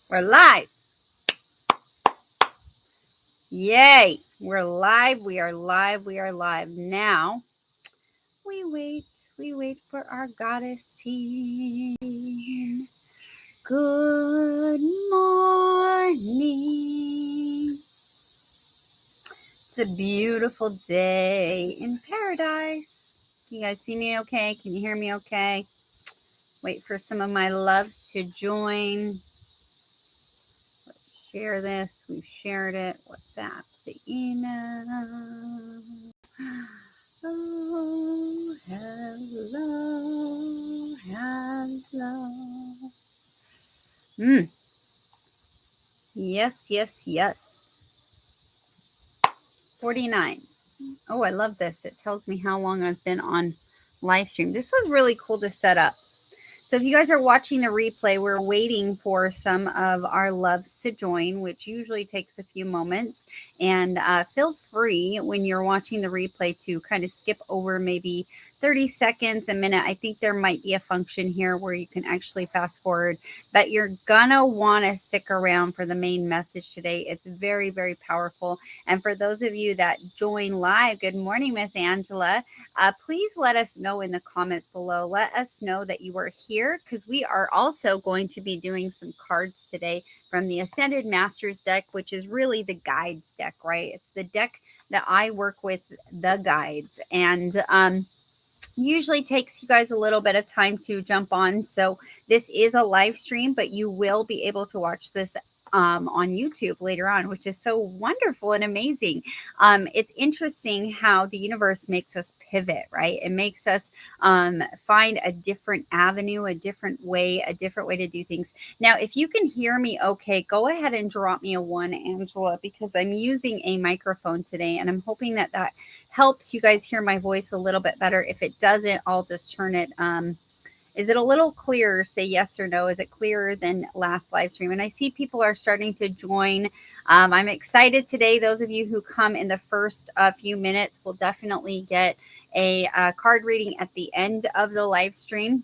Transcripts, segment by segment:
We're live. Yay. We're live. We are live. We are live. Now, we wait. We wait for our goddess team. Good morning. It's a beautiful day in paradise. Can you guys see me okay? Can you hear me okay? Wait for some of my loves to join. Share this. We've shared it. WhatsApp, the email. Oh, hello, hello. Yes, yes, yes. 49. Oh, I love this. It tells me how long I've been on live stream. This was really cool to set up. So if you guys are watching the replay, we're waiting for some of our loves to join, which usually takes a few moments. And feel free when you're watching the replay to kind of skip over maybe 30 seconds, a minute. I think there might be a function here where you can actually fast forward, but you're gonna want to stick around for the main message today. It's very, very powerful. And for those of you that join live, good morning, Miss Angela. Please let us know in the comments below. Let us know that you are here because we are also going to be doing some cards today from the Ascended Masters deck, which is really the guides deck, right? It's the deck that I work with, the guides. And usually takes you guys a little bit of time to jump on. So this is a live stream, but you will be able to watch this on YouTube later on, which is so wonderful and amazing. It's interesting how the universe makes us pivot, right? It makes us find a different avenue, a different way to do things. Now, if you can hear me okay, go ahead and drop me a one, Angela, because I'm using a microphone today and I'm hoping that helps you guys hear my voice a little bit better. If it doesn't, I'll just turn it. Is it a little clearer? Say yes or no. Is it clearer than last live stream? And I see people are starting to join. I'm excited today. Those of you who come in the first few minutes will definitely get a card reading at the end of the live stream.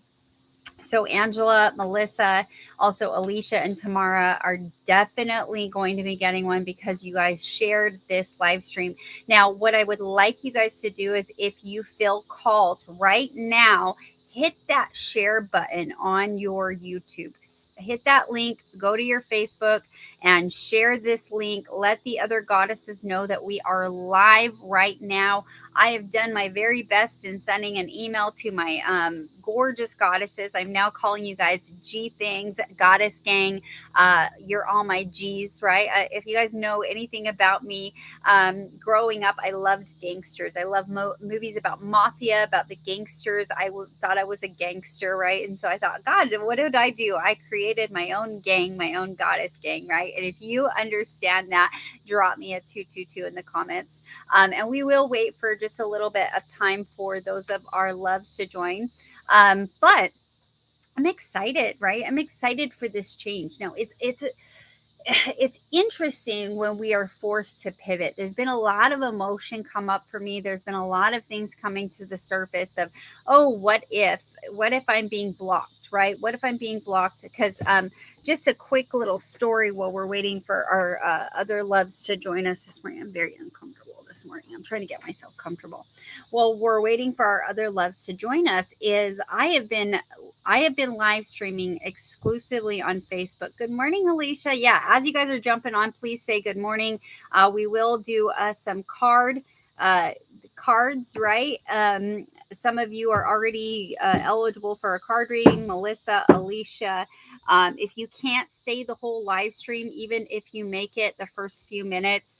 So Angela, Melissa, also Alicia and Tamara are definitely going to be getting one because you guys shared this live stream. Now, what I would like you guys to do is if you feel called right now, hit that share button on your YouTube. Hit that link, go to your Facebook and share this link. Let the other goddesses know that we are live right now. I have done my very best in sending an email to my gorgeous goddesses. I'm now calling you guys G things, goddess gang. You're all my G's, right? If you guys know anything about me, growing up, I loved gangsters. I love movies about mafia, about the gangsters. Thought I was a gangster, right? And so I thought, God, what did I do? I created my own gang, my own goddess gang, right? And if you understand that, drop me a 222 in the comments. And we will wait for just a little bit of time for those of our loves to join. But I'm excited, right? I'm excited for this change. Now, it's interesting when we are forced to pivot. There's been a lot of emotion come up for me. There's been a lot of things coming to the surface of, oh, what if I'm being blocked, right? What if I'm being blocked? Because just a quick little story while we're waiting for our other loves to join us this morning. I'm very uncomfortable this morning. I'm trying to get myself comfortable. While we're waiting for our other loves to join us, is I have been live streaming exclusively on Facebook. Good morning, Alicia. Yeah, as you guys are jumping on, please say good morning. We will do some cards, right? Some of you are already eligible for a card reading. Melissa, Alicia. If you can't stay the whole live stream, even if you make it the first few minutes,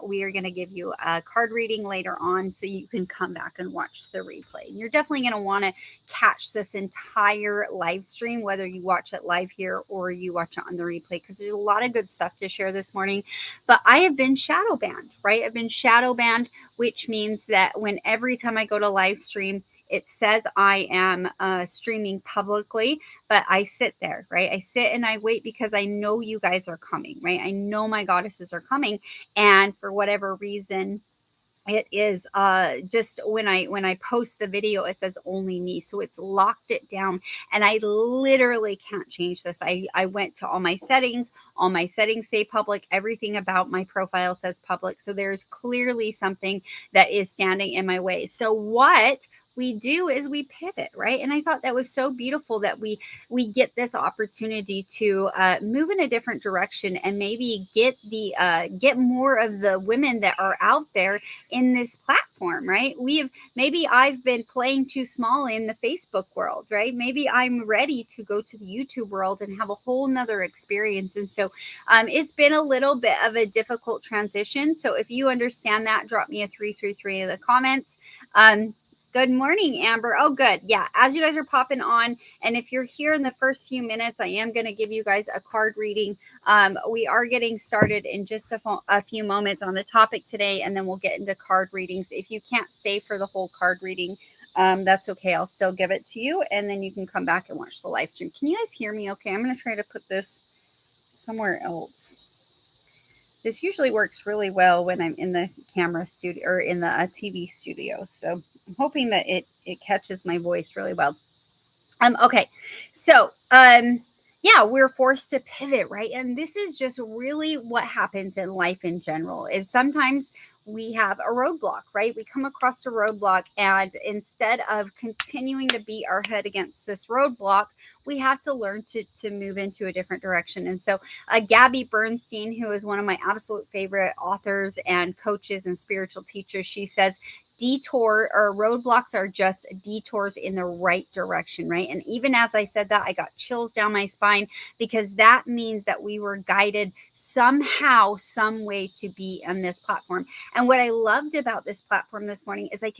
we are going to give you a card reading later on so you can come back and watch the replay. And you're definitely going to want to catch this entire live stream, whether you watch it live here or you watch it on the replay, because there's a lot of good stuff to share this morning. But I have been shadow banned, right? I've been shadow banned, which means that every time I go to live stream, it says I am streaming publicly, but I sit there, right? I sit and I wait because I know you guys are coming, right? I know my goddesses are coming. And for whatever reason, It is just when I post the video, it says only me, so it's locked it down, and I literally can't change this. I went to all my settings say public, everything about my profile says public, so there's clearly something that is standing in my way. So what we do is we pivot, right? And I thought that was so beautiful that we get this opportunity to move in a different direction and maybe get more of the women that are out there in this platform, right? Maybe I've been playing too small in the Facebook world, right? Maybe I'm ready to go to the YouTube world and have a whole nother experience. And so it's been a little bit of a difficult transition. So if you understand that, drop me a 333 in the comments. Good morning, Amber. Oh, good. Yeah. As you guys are popping on, and if you're here in the first few minutes, I am going to give you guys a card reading. We are getting started in just a few moments on the topic today, and then we'll get into card readings. If you can't stay for the whole card reading, that's okay. I'll still give it to you, and then you can come back and watch the live stream. Can you guys hear me okay? I'm going to try to put this somewhere else. This usually works really well when I'm in the camera studio or in the TV studio. So I'm hoping that it catches my voice really well. Okay. So, yeah, we're forced to pivot, right? And this is just really what happens in life in general is sometimes we have a roadblock, right? We come across a roadblock, and instead of continuing to beat our head against this roadblock, we have to learn to move into a different direction. And so, Gabby Bernstein, who is one of my absolute favorite authors and coaches and spiritual teachers, she says, detour or roadblocks are just detours in the right direction, right? And even as I said that, I got chills down my spine because that means that we were guided somehow, some way to be on this platform. And what I loved about this platform this morning is I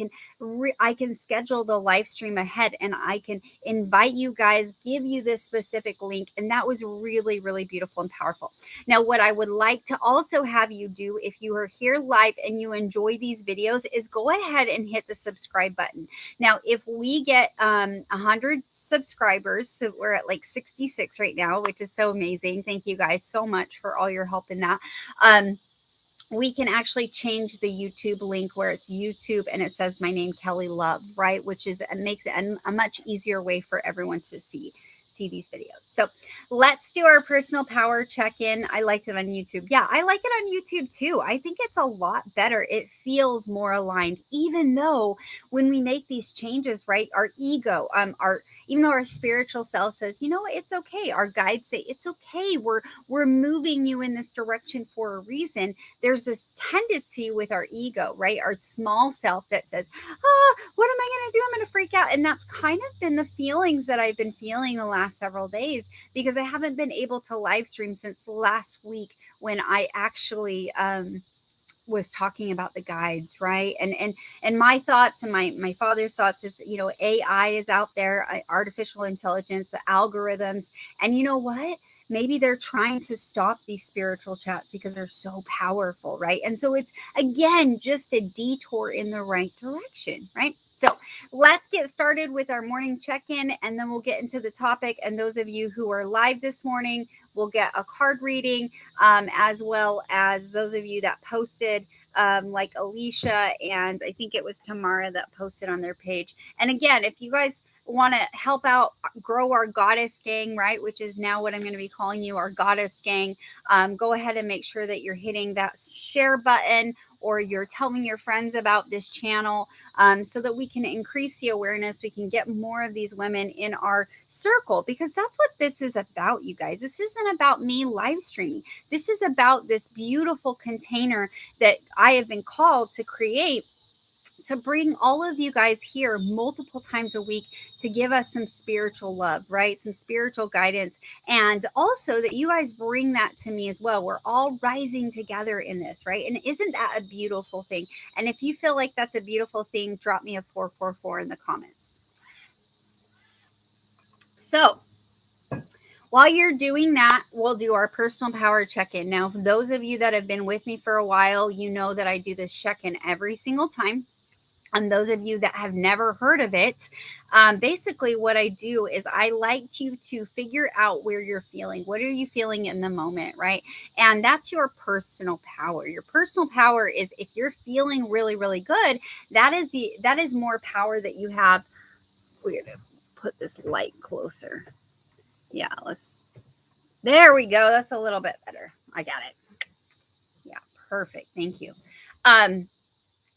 can schedule the live stream ahead, and I can invite you guys, give you this specific link, and that was really, really beautiful and powerful. Now, what I would like to also have you do if you are here live and you enjoy these videos is go ahead and hit the subscribe button. Now, if we get 100 subscribers, so we're at like 66 right now, which is so amazing. Thank you guys so much for all your help in that. We can actually change the YouTube link where it's YouTube and it says my name, Kelly Love, right? Which makes it a much easier way for everyone to see these videos. So let's do our personal power check-in. I liked it on YouTube. Yeah, I like it on YouTube too. I think it's a lot better. It feels more aligned, even though when we make these changes, right, our ego, even though our spiritual self says, you know what, it's okay. Our guides say it's okay. We're moving you in this direction for a reason. There's this tendency with our ego, right? Our small self that says, what am I going to do? I'm going to freak out. And that's kind of been the feelings that I've been feeling the last several days because I haven't been able to live stream since last week when I actually, was talking about the guides, right? And my thoughts and my father's thoughts is, AI is out there, artificial intelligence, the algorithms, and you know what? Maybe they're trying to stop these spiritual chats because they're so powerful, right? And so it's again just a detour in the right direction, right? So let's get started with our morning check-in, and then we'll get into the topic. And those of you who are live this morning will get a card reading, as well as those of you that posted, like Alicia, and I think it was Tamara that posted on their page. And again, if you guys want to help out grow our goddess gang, right, which is now what I'm going to be calling you, our goddess gang, go ahead and make sure that you're hitting that share button or you're telling your friends about this channel, so that we can increase the awareness. We can get more of these women in our circle, because that's what this is about, you guys. This isn't about me live streaming. This is about this beautiful container that I have been called to create, to bring all of you guys here multiple times a week to give us some spiritual love, right? Some spiritual guidance. And also that you guys bring that to me as well. We're all rising together in this, right? And isn't that a beautiful thing? And if you feel like that's a beautiful thing, drop me a 444 in the comments. So while you're doing that, we'll do our personal power check-in. Now, for those of you that have been with me for a while, you know that I do this check-in every single time. And those of you that have never heard of it, basically what I do is I like you to figure out where you're feeling. What are you feeling in the moment, right? And that's your personal power. Your personal power is if you're feeling really, really good, that is more power that you have. We're gonna put this light closer. Yeah, there we go. That's a little bit better. I got it. Yeah, perfect. Thank you. Um,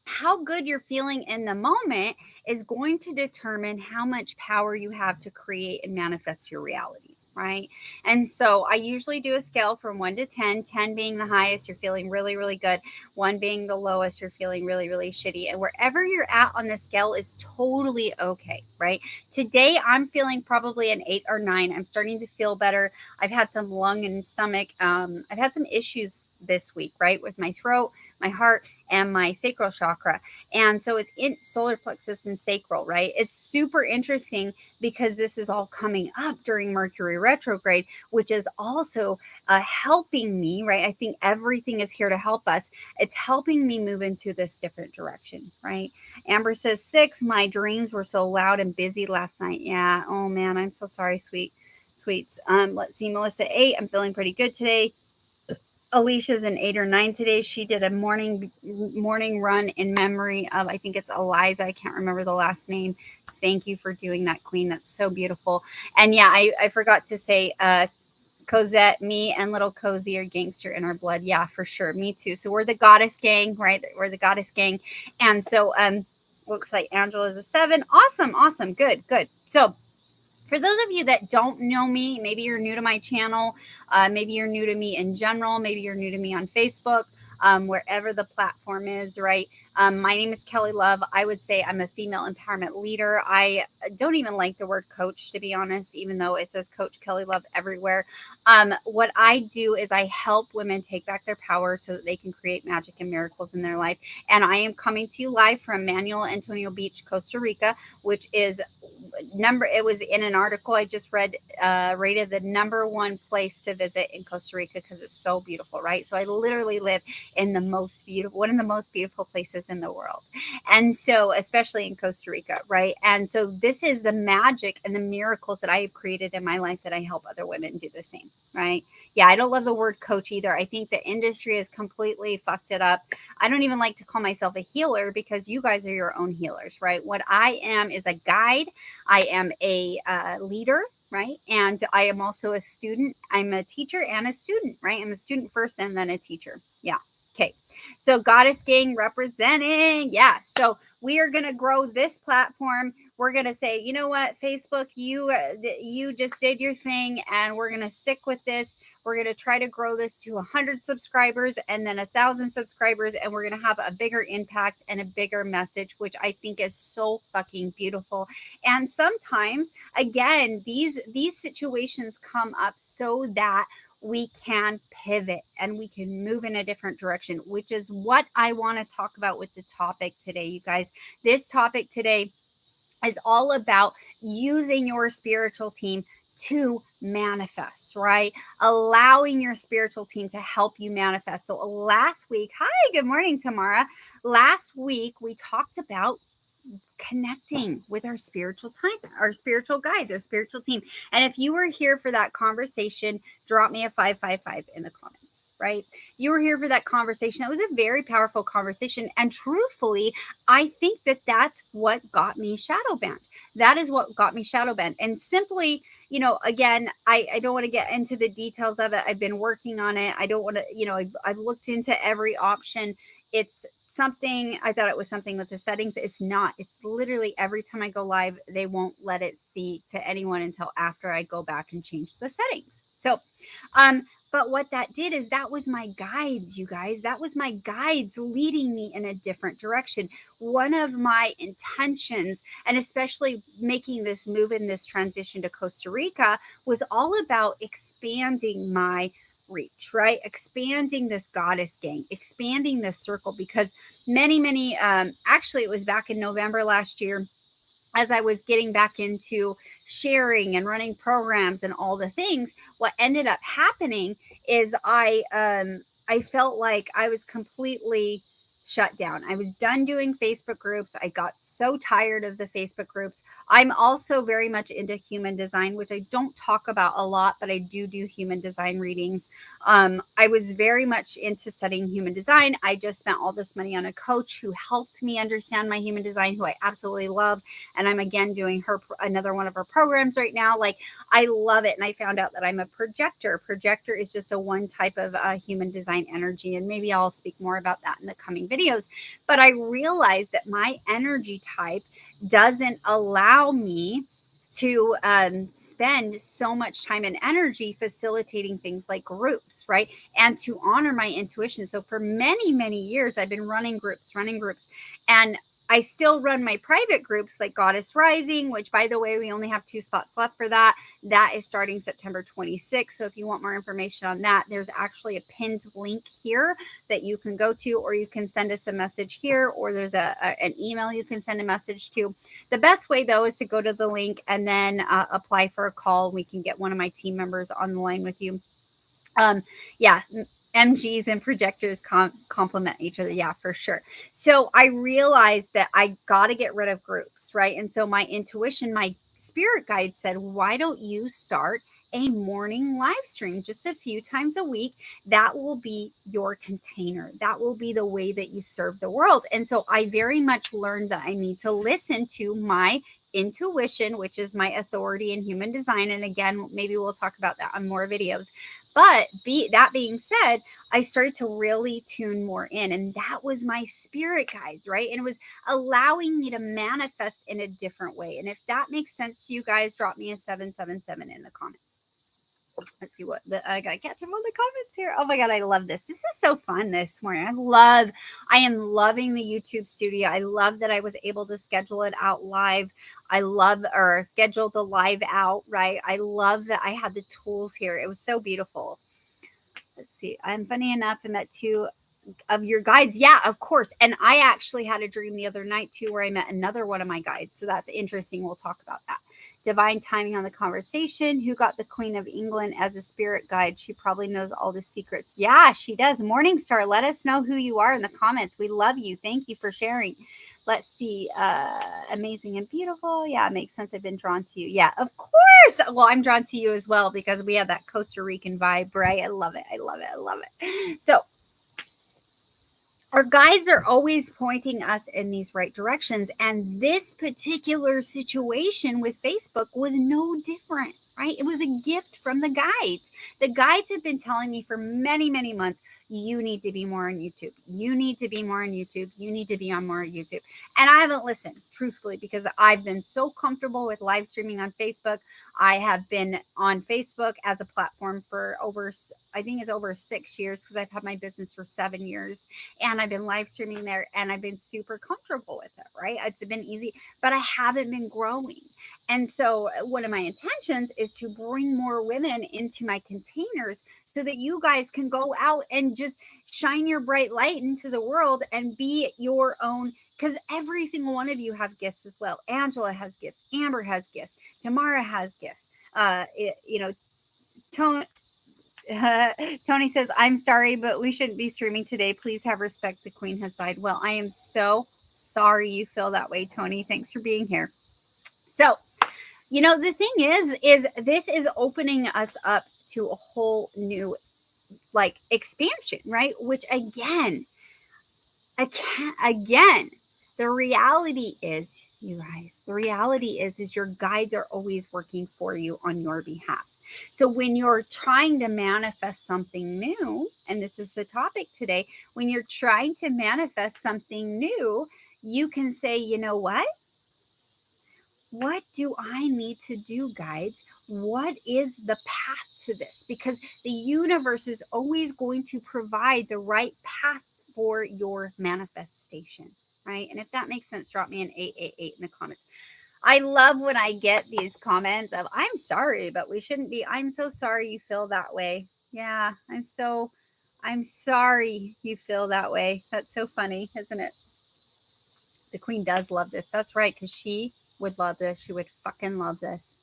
how good you're feeling in the moment is going to determine how much power you have to create and manifest your reality, right? And so I usually do a scale from 1 to 10, 10 being the highest, you're feeling really, really good, 1 being the lowest, you're feeling really, really shitty. And wherever you're at on the scale is totally okay, right? Today, I'm feeling probably an 8 or 9. I'm starting to feel better. I've had some lung and stomach, I've had some issues this week, right? With my throat, my heart, and my sacral chakra. And so it's in solar plexus and sacral, right? It's super interesting because this is all coming up during Mercury retrograde, which is also helping me, right? I think everything is here to help us. It's helping me move into this different direction, right? Amber says 6, my dreams were so loud and busy last night. Yeah. Oh man, I'm so sorry, sweets. Let's see, Melissa 8, I'm feeling pretty good today. Alicia's an 8 or 9 today. She did a morning run in memory of, I think it's Eliza. I can't remember the last name. Thank you for doing that, Queen. That's so beautiful. And yeah, I forgot to say, Cosette, me and little Cozy are gangster in our blood. Yeah, for sure. Me too. So we're the goddess gang, right? We're the goddess gang. And so looks like Angela's a 7. Awesome. Good. So for those of you that don't know me, maybe you're new to my channel, maybe you're new to me in general, maybe you're new to me on Facebook, wherever the platform is, right? My name is Kelly Love. I would say I'm a female empowerment leader. I don't even like the word coach, to be honest, even though it says Coach Kelly Love everywhere. What I do is I help women take back their power so that they can create magic and miracles in their life. And I am coming to you live from Manuel Antonio Beach, Costa Rica, which is it was in an article I just read, rated the #1 place to visit in Costa Rica because it's so beautiful, right? So I literally live in one of the most beautiful places in the world. And so, especially in Costa Rica, right? And so this is the magic and the miracles that I have created in my life that I help other women do the same, right? Yeah, I don't love the word coach either. I think the industry has completely fucked it up. I don't even like to call myself a healer because you guys are your own healers, right? What I am is a guide. I am a leader, right? And I am also a student. I'm a teacher and a student, right? I'm a student first and then a teacher. Yeah. Okay. So Goddess Gang representing. Yeah. So we are going to grow this platform. We're going to say, you know what, Facebook, you just did your thing and we're going to stick with this. We're going to try to grow this to 100 subscribers and then 1,000 subscribers. And we're going to have a bigger impact and a bigger message, which I think is so fucking beautiful. And sometimes, again, these situations come up so that we can pivot and we can move in a different direction, which is what I want to talk about with the topic today, you guys. This topic today is all about using your spiritual team to manifest, right? Allowing your spiritual team to help you manifest. So last week, hi, good morning, Tamara. Last week, we talked about connecting with our spiritual time, our spiritual guides, our spiritual team. And if you were here for that conversation, drop me a 555 in the comments, right? You were here for that conversation. That was a very powerful conversation. And truthfully, I think that that's what got me shadow banned. That is what got me shadow banned. And simply, again, I don't want to get into the details of it. I've been working on it. I don't want to, I've looked into every option. It's something, I thought it was something with the settings. It's not. It's literally every time I go live, they won't let it see to anyone until after I go back and change the settings. So, but what that did is that was my guides, you guys. That was my guides leading me in a different direction. One of my intentions, and especially making this move in this transition to Costa Rica, was all about expanding my reach, right? Expanding this goddess gang, expanding this circle, because many, actually, it was back in November last year as I was getting back into sharing and running programs and all the things. What ended up happening is I felt like I was completely shut down. I was done doing Facebook groups. I got so tired of the Facebook groups. I'm also very much into human design, which I don't talk about a lot, but I do human design readings. I was very much into studying human design. I just spent all this money on a coach who helped me understand my human design, who I absolutely love. And I'm again doing another one of her programs right now. Like, I love it. And I found out that I'm a projector. Projector is just a one type of human design energy. And maybe I'll speak more about that in the coming videos. But I realized that my energy type doesn't allow me to spend so much time and energy facilitating things like groups, right? And to honor my intuition. So for many, many years, I've been running groups. And I still run my private groups like Goddess Rising, which, by the way, we only have 2 spots left for that. That is starting September 26th. So if you want more information on that, there's actually a pinned link here that you can go to, or you can send us a message here, or there's an email you can send a message to. The best way, though, is to go to the link and then apply for a call. We can get one of my team members on the line with you. Yeah, MGs and projectors complement each other. Yeah, for sure. So I realized that I got to get rid of groups, right? And so my intuition, my spirit guide said, why don't you start a morning live stream just a few times a week? That will be your container. That will be the way that you serve the world. And so I very much learned that I need to listen to my intuition, which is my authority in human design. And again, maybe we'll talk about that on more videos. But that being said, I started to really tune more in. And that was my spirit guides, right? And it was allowing me to manifest in a different way. And if that makes sense to you guys, drop me a 777 in the comments. Let's see what I got to catch up on the comments here. Oh my God, I love this. This is so fun this morning. I am loving the YouTube studio. I love that I was able to schedule it out live. Schedule the live out, right? I love that I had the tools here. It was so beautiful. Let's see. I'm funny enough, I met 2 of your guides. Yeah, of course. And I actually had a dream the other night too, where I met another one of my guides. So that's interesting. We'll talk about that. Divine timing on the conversation. Who got the Queen of England as a spirit guide? She probably knows all the secrets. Yeah, she does. Morningstar, let us know who you are in the comments. We love you. Thank you for sharing. Let's see. Amazing and beautiful. Yeah, it makes sense. I've been drawn to you. Yeah, of course. Well, I'm drawn to you as well because we have that Costa Rican vibe, right? I love it. I love it. I love it. So our guides are always pointing us in these right directions. And this particular situation with Facebook was no different, right? It was a gift from the guides. The guides have been telling me for many, many months, you need to be more on YouTube. You need to be more on YouTube. You need to be on more YouTube. And I haven't listened, truthfully, because I've been so comfortable with live streaming on Facebook. I have been on Facebook as a platform for over 6 years, because I've had my business for 7 years. And I've been live streaming there and I've been super comfortable with it, right? It's been easy, but I haven't been growing. And so one of my intentions is to bring more women into my containers so that you guys can go out and just shine your bright light into the world and be your own, because every single one of you have gifts as well. Angela has gifts. Amber has gifts. Tamara has gifts. Tony says, I'm sorry, but we shouldn't be streaming today. Please have respect. The queen has died. Well, I am so sorry you feel that way, Tony. Thanks for being here. So, the thing is this is opening us up to a whole new expansion, right? Which again, the reality is, you guys, your guides are always working for you on your behalf. So when you're trying to manifest something new, and this is the topic today, when you're trying to manifest something new, you can say, you know what? What do I need to do, guides? What is the path to this? Because the universe is always going to provide the right path for your manifestation, right? And if that makes sense, drop me an 888 in the comments. I love when I get these comments of, I'm sorry, but we shouldn't be. I'm so sorry you feel that way. Yeah, I'm sorry you feel that way. That's so funny, isn't it? The queen does love this. That's right, because she would love this. She would fucking love this.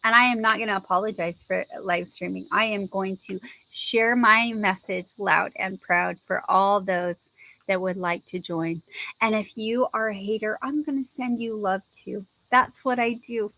And I am not going to apologize for live streaming. I am going to share my message loud and proud for all those that would like to join. And if you are a hater, I'm going to send you love too. That's what I do.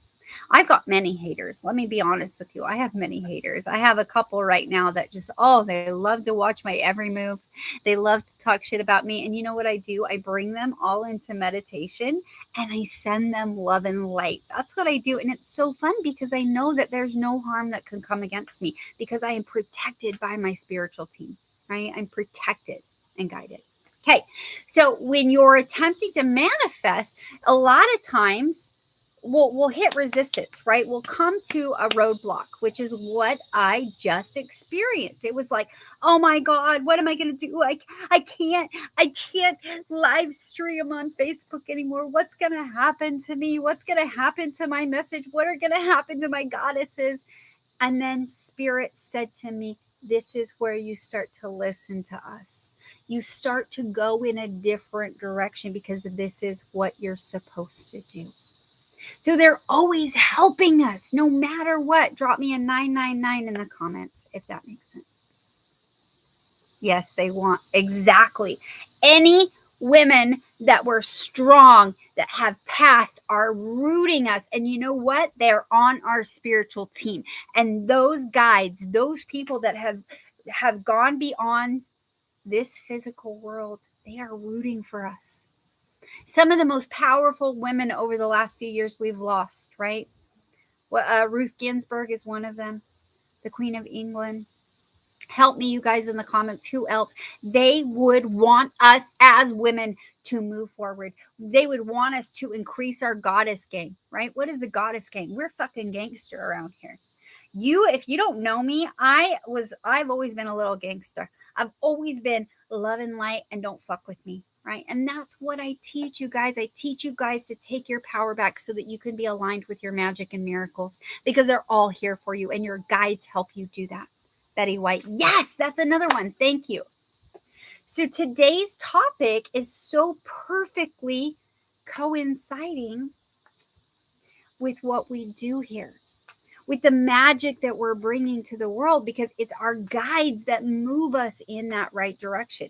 I've got many haters. Let me be honest with you. I have many haters. I have a couple right now that just, oh, they love to watch my every move. They love to talk shit about me. And you know what I do? I bring them all into meditation and I send them love and light. That's what I do. And it's so fun because I know that there's no harm that can come against me because I am protected by my spiritual team, right? I'm protected and guided. Okay. So when you're attempting to manifest, a lot of times we'll hit resistance, right? We'll come to a roadblock, which is what I just experienced. It was like, oh my God, what am I going to do? I can't live stream on Facebook anymore. What's going to happen to me? What's going to happen to my message? What are going to happen to my goddesses? And then Spirit said to me, this is where you start to listen to us. You start to go in a different direction because this is what you're supposed to do. So they're always helping us no matter what. Drop me a 999 in the comments if that makes sense. Yes, they want exactly. Any women that were strong, that have passed, are rooting us. And you know what? They're on our spiritual team. And those guides, those people that have gone beyond this physical world, they are rooting for us. Some of the most powerful women over the last few years we've lost, right? Ruth Ginsburg is one of them, the Queen of England. Help me, you guys, in the comments. Who else? They would want us as women to move forward. They would want us to increase our goddess gang, right? What is the goddess gang? We're fucking gangster around here. If you don't know me, I've always been a little gangster. I've always been love and light and don't fuck with me, right? And that's what I teach you guys. I teach you guys to take your power back so that you can be aligned with your magic and miracles because they're all here for you and your guides help you do that. Betty White. Yes, that's another one. Thank you. So today's topic is so perfectly coinciding with what we do here, with the magic that we're bringing to the world, because it's our guides that move us in that right direction.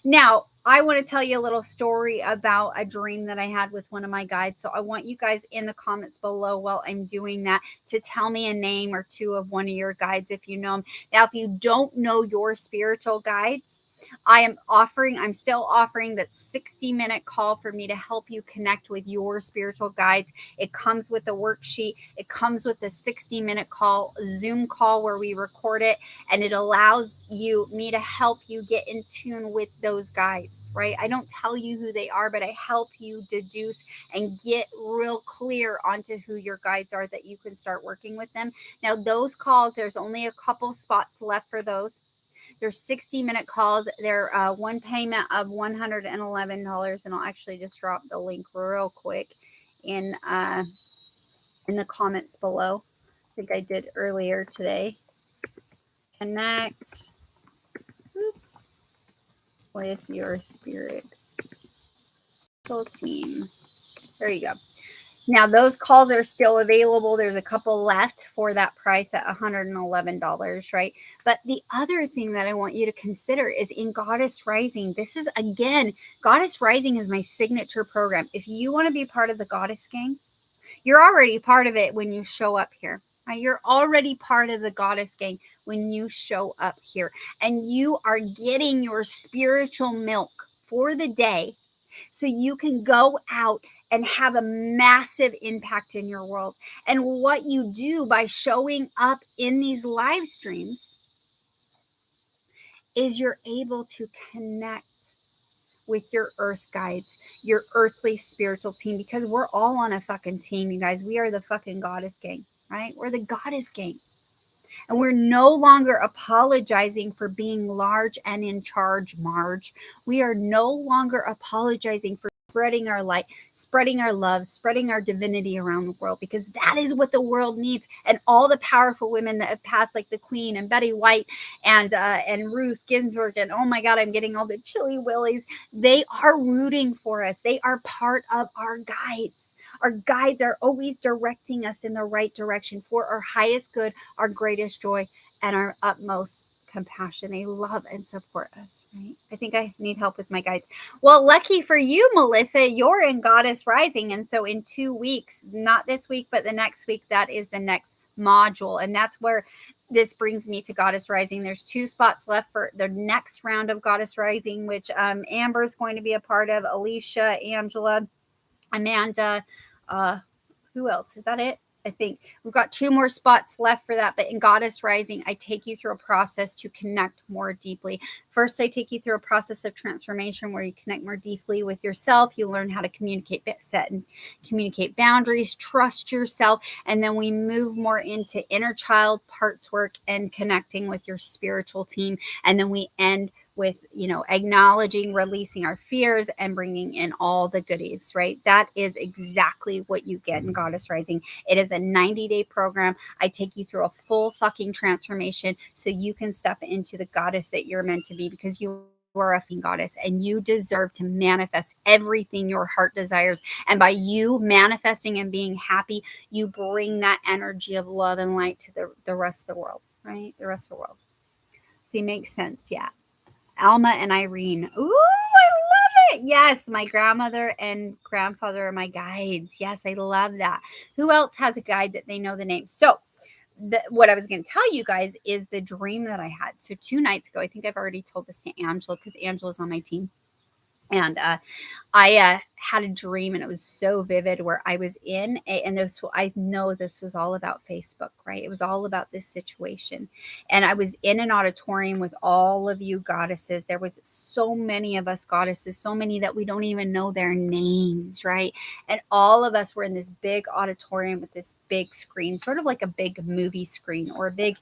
Now, I want to tell you a little story about a dream that I had with one of my guides. So I want you guys in the comments below while I'm doing that to tell me a name or two of one of your guides if you know them. Now, if you don't know your spiritual guides, I'm still offering that 60-minute call for me to help you connect with your spiritual guides. It comes with a worksheet. It comes with a 60-minute call, Zoom call where we record it, and it allows me to help you get in tune with those guides, right? I don't tell you who they are, but I help you deduce and get real clear onto who your guides are that you can start working with them. Now, those calls, there's only a couple spots left for those. They're 60-minute calls. They're one payment of $111, and I'll actually just drop the link real quick in the comments below. I think I did earlier today. Connect with your spirit team. There you go. Now, those calls are still available. There's a couple left for that price at $111, right? But the other thing that I want you to consider is in Goddess Rising. This is, again, Goddess Rising is my signature program. If you want to be part of the Goddess Gang, you're already part of it when you show up here. Right? You're already part of the Goddess Gang when you show up here. And you are getting your spiritual milk for the day so you can go out and have a massive impact in your world. And what you do by showing up in these live streams is you're able to connect with your earth guides, your earthly spiritual team, because we're all on a fucking team, you guys. We are the fucking Goddess Gang, right? We're the Goddess Gang. And we're no longer apologizing for being large and in charge, Marge. We are no longer apologizing for spreading our light, spreading our love, spreading our divinity around the world, because that is what the world needs. And all the powerful women that have passed, like the Queen and Betty White and Ruth Ginsburg, and oh my God, I'm getting all the chilly willies. They are rooting for us. They are part of our guides. Our guides are always directing us in the right direction for our highest good, our greatest joy, and our utmost compassion. They love and support us, right? I think I need help with my guides. Well, lucky for you, Melissa, you're in Goddess Rising. And so in 2 weeks, not this week, but the next week, that is the next module. And that's where this brings me to Goddess Rising. There's 2 spots left for the next round of Goddess Rising, which Amber's going to be a part of, Alicia, Angela, Amanda, who else? Is that it? I think we've got 2 more spots left for that. But in Goddess Rising, I take you through a process to connect more deeply. First, I take you through a process of transformation where you connect more deeply with yourself. You learn how to communicate, set and communicate boundaries, trust yourself. And then we move more into inner child parts work and connecting with your spiritual team. And then we end with, acknowledging, releasing our fears and bringing in all the goodies, right? That is exactly what you get in Goddess Rising. It is a 90-day program. I take you through a full fucking transformation so you can step into the goddess that you're meant to be, because you are a fucking goddess and you deserve to manifest everything your heart desires. And by you manifesting and being happy, you bring that energy of love and light to the rest of the world, right? The rest of the world. See, makes sense. Yeah. Alma and Irene. Ooh, I love it. Yes, my grandmother and grandfather are my guides. Yes, I love that. Who else has a guide that they know the name? So what I was going to tell you guys is the dream that I had. So 2 nights ago, I think I've already told this to Angela because Angela's on my team. And I had a dream, and it was so vivid, where I was I know this was all about Facebook, right? It was all about this situation. And I was in an auditorium with all of you goddesses. There was so many of us goddesses, so many that we don't even know their names, right? And all of us were in this big auditorium with this big screen, sort of like a big movie screen, or a big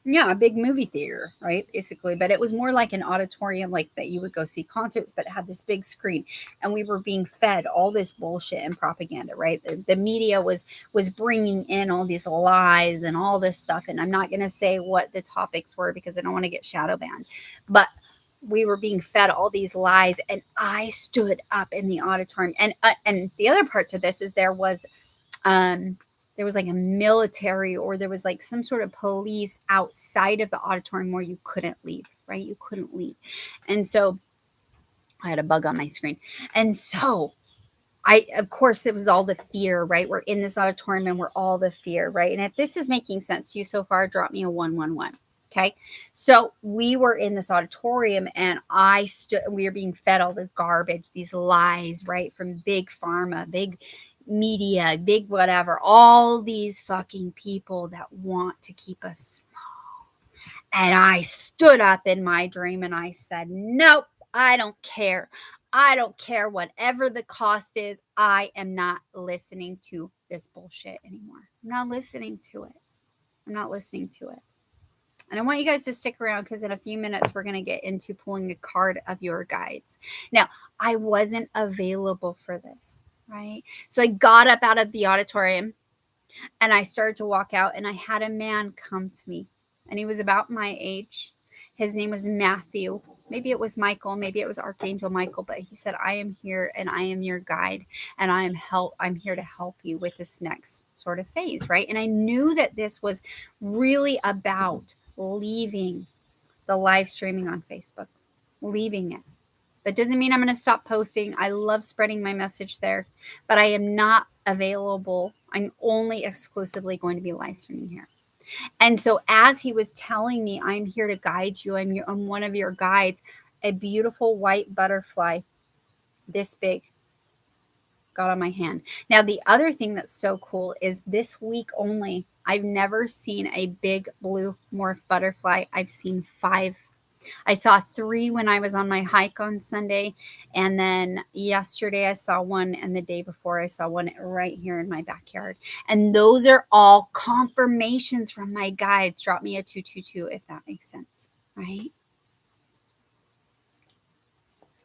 a big movie theater, right? Basically, but it was more like an auditorium, like that you would go see concerts, but it had this big screen, and we were being fed all this bullshit and propaganda, right? The media was bringing in all these lies and all this stuff, and I'm not going to say what the topics were because I don't want to get shadow banned, but we were being fed all these lies, and I stood up in the auditorium, and the other part to this is there was like a military, or there was like some sort of police outside of the auditorium where you couldn't leave, right? You couldn't leave. And so I had a bug on my screen. And so of course, it was all the fear, right? We're in this auditorium and we're all the fear, right? And if this is making sense to you so far, drop me a 111. Okay. So we were in this auditorium, and we were being fed all this garbage, these lies, right? From big pharma, big media, big whatever, all these fucking people that want to keep us small. And I stood up in my dream and I said, nope, I don't care. I don't care whatever the cost is. I am not listening to this bullshit anymore. I'm not listening to it. I'm not listening to it. And I want you guys to stick around, because in a few minutes, we're going to get into pulling a card of your guides. Now, I wasn't available for this, right? So I got up out of the auditorium and I started to walk out, and I had a man come to me, and he was about my age. His name was Matthew. Maybe it was Michael, maybe it was Archangel Michael, but he said, I am here and I am your guide, and I'm here to help you with this next sort of phase, right? And I knew that this was really about leaving the live streaming on Facebook, leaving it. That doesn't mean I'm going to stop posting. I love spreading my message there, but I am not available. I'm only exclusively going to be live streaming here. And so as he was telling me, I'm here to guide you, I'm one of your guides, a beautiful white butterfly this big got on my hand. Now, the other thing that's so cool is this week only, I've never seen a big blue morph butterfly. I've seen 5. I saw 3 when I was on my hike on Sunday. And then yesterday I saw 1. And the day before I saw 1 right here in my backyard. And those are all confirmations from my guides. Drop me a 222 if that makes sense, right?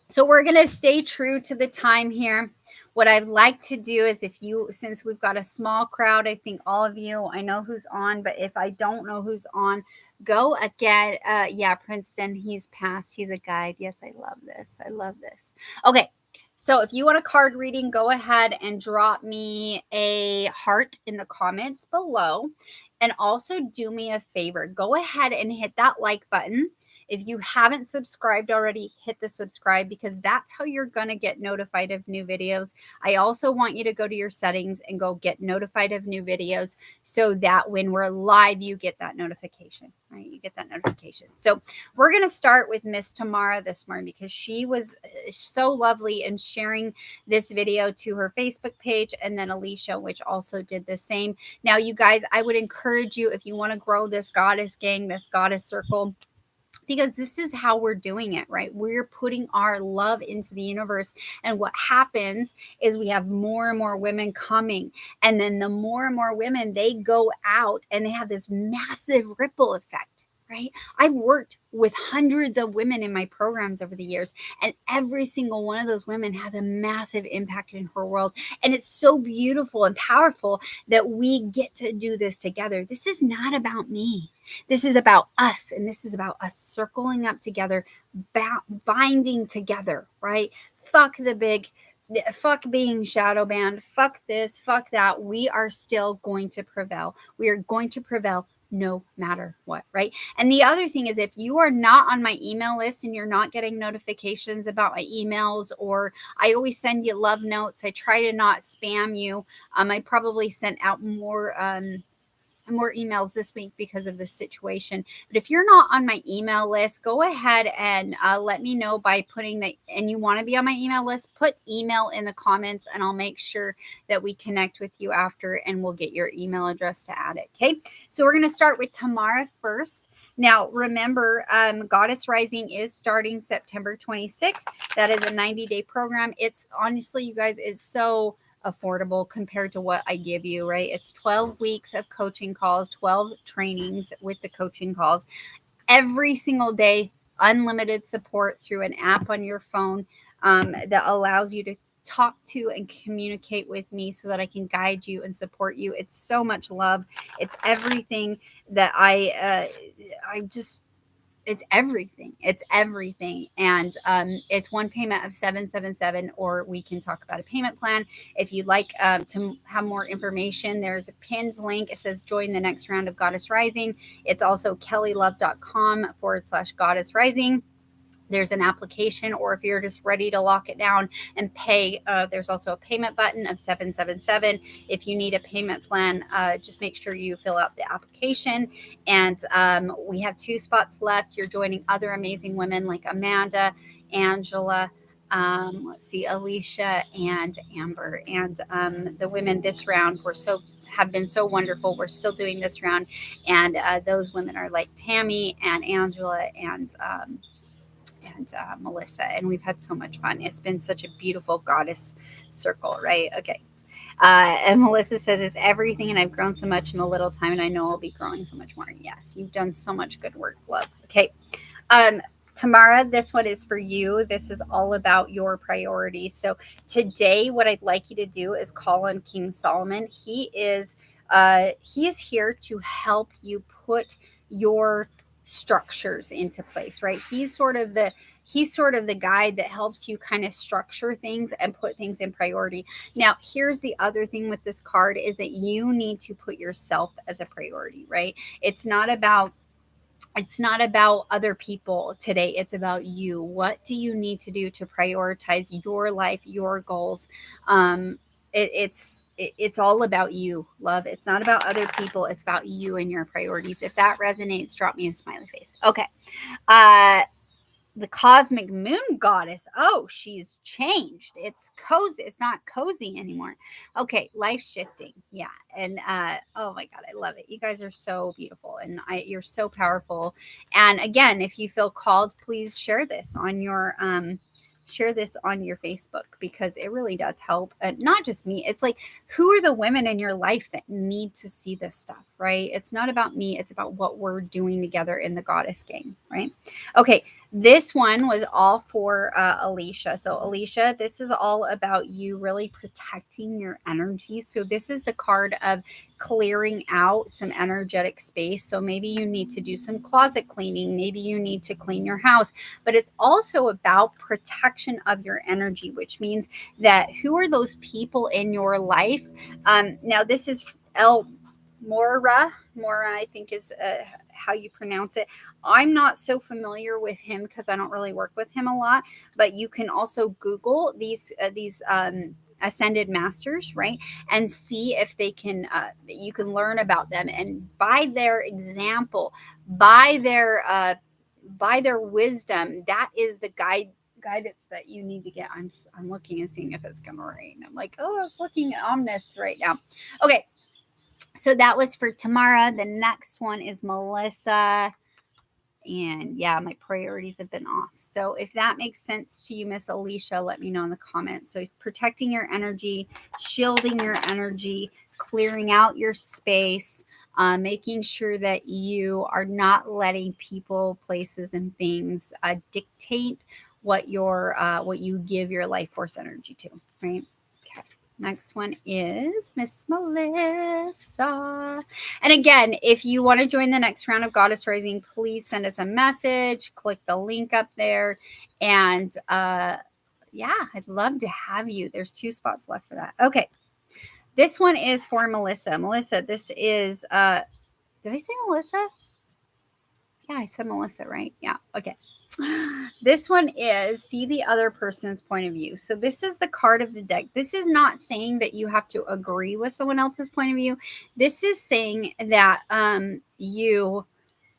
So we're going to stay true to the time here. What I'd like to do is, since we've got a small crowd, I think all of you, I know who's on, but if I don't know who's on, go again. Yeah, Princeton, he's passed. He's a guide. Yes, I love this. I love this. Okay. So if you want a card reading, go ahead and drop me a heart in the comments below. And also do me a favor, go ahead and hit that like button. If you haven't subscribed already, hit the subscribe, because that's how you're going to get notified of new videos. I also want you to go to your settings and go get notified of new videos, so that when we're live, you get that notification, right? You get that notification. So we're going to start with Miss Tamara this morning, because she was so lovely in sharing this video to her Facebook page, and then Alicia, which also did the same. Now, you guys, I would encourage you, if you want to grow this goddess gang, this goddess circle, because this is how we're doing it, right? We're putting our love into the universe. And what happens is we have more and more women coming. And then the more and more women, they go out and they have this massive ripple effect, right? I've worked with hundreds of women in my programs over the years, and every single one of those women has a massive impact in her world. And it's so beautiful and powerful that we get to do this together. This is not about me. This is about us, and this is about us circling up together, binding together, right? Fuck being shadow banned. Fuck this, fuck that. We are still going to prevail. We are going to prevail no matter what, right? And the other thing is, if you are not on my email list and you're not getting notifications about my emails, or I always send you love notes, I try to not spam you. I probably sent out more emails this week because of this situation. But if you're not on my email list, go ahead and let me know by putting that, and you want to be on my email list, put email in the comments, and I'll make sure that we connect with you after, and we'll get your email address to add it. Okay. So we're going to start with Tamara first. Now, remember, Goddess Rising is starting September 26th. That is a 90-day program. It's honestly, you guys, is so affordable compared to what I give you, right? It's 12 weeks of coaching calls, 12 trainings with the coaching calls every single day, unlimited support through an app on your phone that allows you to talk to and communicate with me so that I can guide you and support you. It's so much love. It's everything that it's everything. It's everything. And it's one payment of $777, or we can talk about a payment plan. If you'd like to have more information, there's a pinned link. It says join the next round of Goddess Rising. It's also kellylove.com/Goddess Rising. There's an application, or if you're just ready to lock it down and pay, there's also a payment button of $777. If you need a payment plan, just make sure you fill out the application. And we have 2 spots left. You're joining other amazing women like Amanda, Angela, Alicia, and Amber. And the women this round have been so wonderful. We're still doing this round, and those women are like Tammy and Angela and Melissa, and we've had so much fun. It's been such a beautiful goddess circle, right? Okay. And Melissa says it's everything, and I've grown so much in a little time, and I know I'll be growing so much more. Yes, you've done so much good work, love. Okay. Tamara, this one is for you. This is all about your priorities. So today, what I'd like you to do is call on King Solomon. He is here to help you put your structures into place, right? He's sort of the guide that helps you kind of structure things and put things in priority. Now, here's the other thing with this card is that you need to put yourself as a priority, right? It's not about other people today. It's about you. What do you need to do to prioritize your life, your goals? It's all about you, love. It's not about other people. It's about you and your priorities. If that resonates, drop me a smiley face. Okay. The cosmic moon goddess. Oh, she's changed. It's cozy. It's not cozy anymore. Okay, life shifting. Yeah. And oh my God, I love it. You guys are so beautiful, and you're so powerful. And again, if you feel called, please share this on your Facebook, because it really does help. Not just me. It's like, who are the women in your life that need to see this stuff, right? It's not about me. It's about what we're doing together in the goddess gang, right? Okay. This one was all for Alicia. So Alicia, this is all about you really protecting your energy. So this is the card of clearing out some energetic space. So maybe you need to do some closet cleaning. Maybe you need to clean your house. But it's also about protection of your energy, which means that who are those people in your life? Now, this is El Mora. Mora, I think is how you pronounce it. I'm not so familiar with him because I don't really work with him a lot, but you can also Google these ascended masters, right? And see if they can, you can learn about them. And by their example, by their wisdom, that is the guidance that you need to get. I'm looking and seeing if it's gonna rain. I'm like, oh, I was looking at Omnis right now. Okay, so that was for Tamara. The next one is Melissa. And yeah, my priorities have been off. So if that makes sense to you, Miss Alicia, let me know in the comments. So protecting your energy, shielding your energy, clearing out your space, making sure that you are not letting people, places, and things dictate what you give your life force energy to, right? Okay. Next one is Miss Melissa. And again, if you want to join the next round of Goddess Rising, please send us a message, click the link up there. And yeah, I'd love to have you. There's 2 spots left for that. Okay. This one is for Melissa. Melissa, this is did I say Melissa? Yeah, I said Melissa, right? Yeah. Okay. This one is see the other person's point of view. So this is the card of the deck. This is not saying that you have to agree with someone else's point of view. This is saying that you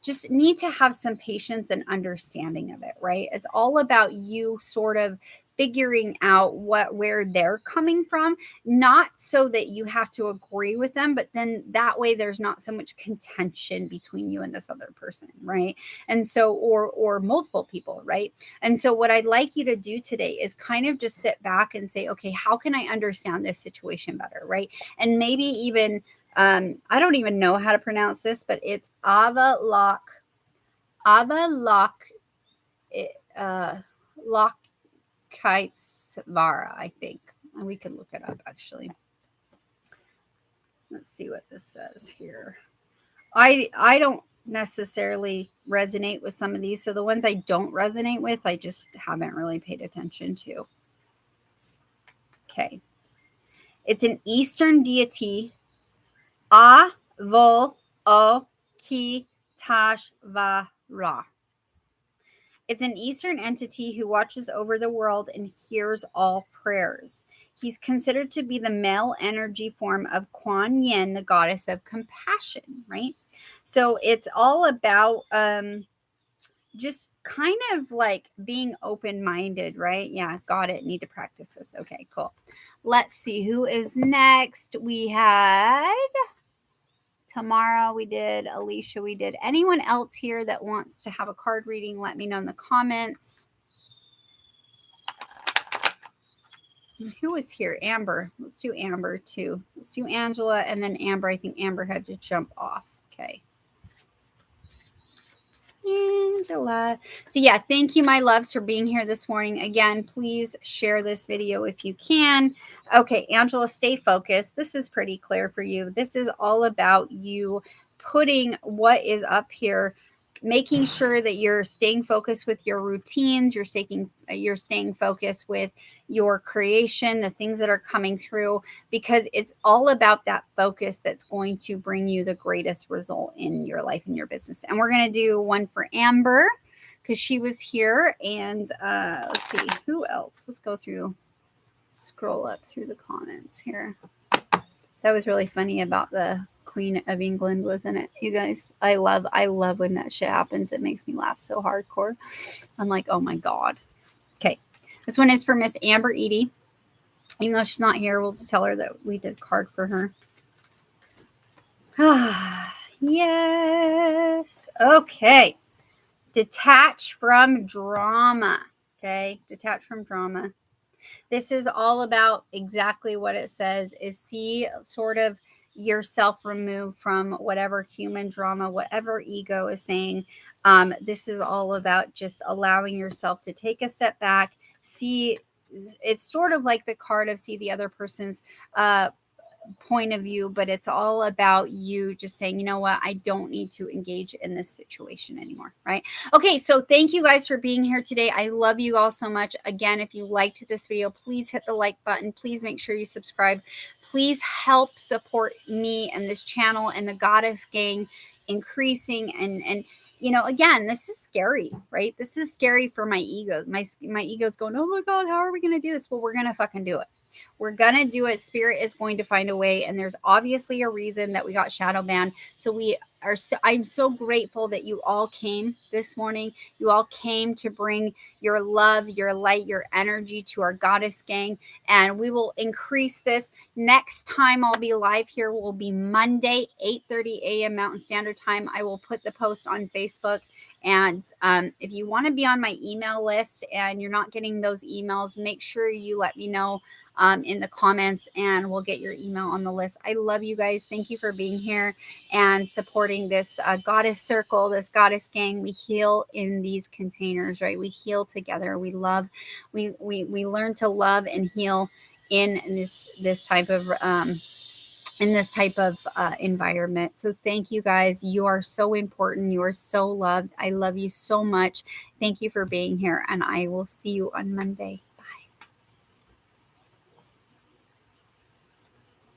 just need to have some patience and understanding of it, right? It's all about you sort of figuring out where they're coming from, not so that you have to agree with them, but then that way there's not so much contention between you and this other person, right? And so or multiple people, right? And so what I'd like you to do today is kind of just sit back and say, okay, how can I understand this situation better, right? And maybe even I don't even know how to pronounce this, but it's Avalok, Lokitsvara, I think. And we can look it up actually. Let's see what this says here. I don't necessarily resonate with some of these. So the ones I don't resonate with, I just haven't really paid attention to. Okay. It's an Eastern deity. Avalokiteshvara. It's an Eastern entity who watches over the world and hears all prayers. He's considered to be the male energy form of Kuan Yin, the goddess of compassion, right? So it's all about just kind of like being open-minded, right? Yeah, got it. Need to practice this. Okay, cool. Let's see who is next. We had Tamara, we did Alicia, we did. Anyone else here that wants to have a card reading, let me know in the comments. And who was here? Amber. Let's do Amber too. Let's do Angela and then Amber. I think Amber had to jump off. Okay. Angela. So yeah, thank you, my loves, for being here this morning. Again, please share this video if you can. Okay, Angela, stay focused. This is pretty clear for you. This is all about you putting what is up here, making sure that you're staying focused with your routines, you're staying focused with your creation, the things that are coming through, because it's all about that focus that's going to bring you the greatest result in your life and your business. And we're going to do one for Amber because she was here. And let's see who else. Let's go through, scroll up through the comments here. That was really funny about the Queen of England, wasn't it, you guys? I love when that shit happens. It makes me laugh so hardcore. I'm like, oh my God. Okay. This one is for Miss Amber Edie. Even though she's not here, we'll just tell her that we did a card for her. Yes. Okay. Detach from drama. Okay. Detach from drama. This is all about exactly what it says, is see sort of yourself removed from whatever human drama, whatever ego is saying. This is all about just allowing yourself to take a step back, see. It's sort of like the card of see the other person's point of view, but it's all about you just saying, you know what, I don't need to engage in this situation anymore, right? Okay, so thank you guys for being here today. I love you all so much. Again, if you liked this video, please hit the like button. Please make sure you subscribe. Please help support me and this channel and the Goddess Gang increasing. And you know, again, this is scary, right? This is scary for my ego. My ego's going, oh my God, how are we going to do this? Well, we're going to fucking do it. We're going to do it. Spirit is going to find a way. And there's obviously a reason that we got shadow banned. So I'm so grateful that you all came this morning. You all came to bring your love, your light, your energy to our Goddess Gang. And we will increase this. Next time I'll be live here will be Monday, 8:30 a.m. Mountain Standard Time. I will put the post on Facebook. And if you want to be on my email list and you're not getting those emails, make sure you let me know in the comments and we'll get your email on the list. I love you guys. Thank you for being here and supporting this Goddess Circle, this Goddess Gang. We heal in these containers, right? We heal together. We love, we learn to love and heal in this type of environment. So thank you guys. You are so important. You are so loved. I love you so much. Thank you for being here, and I will see you on Monday.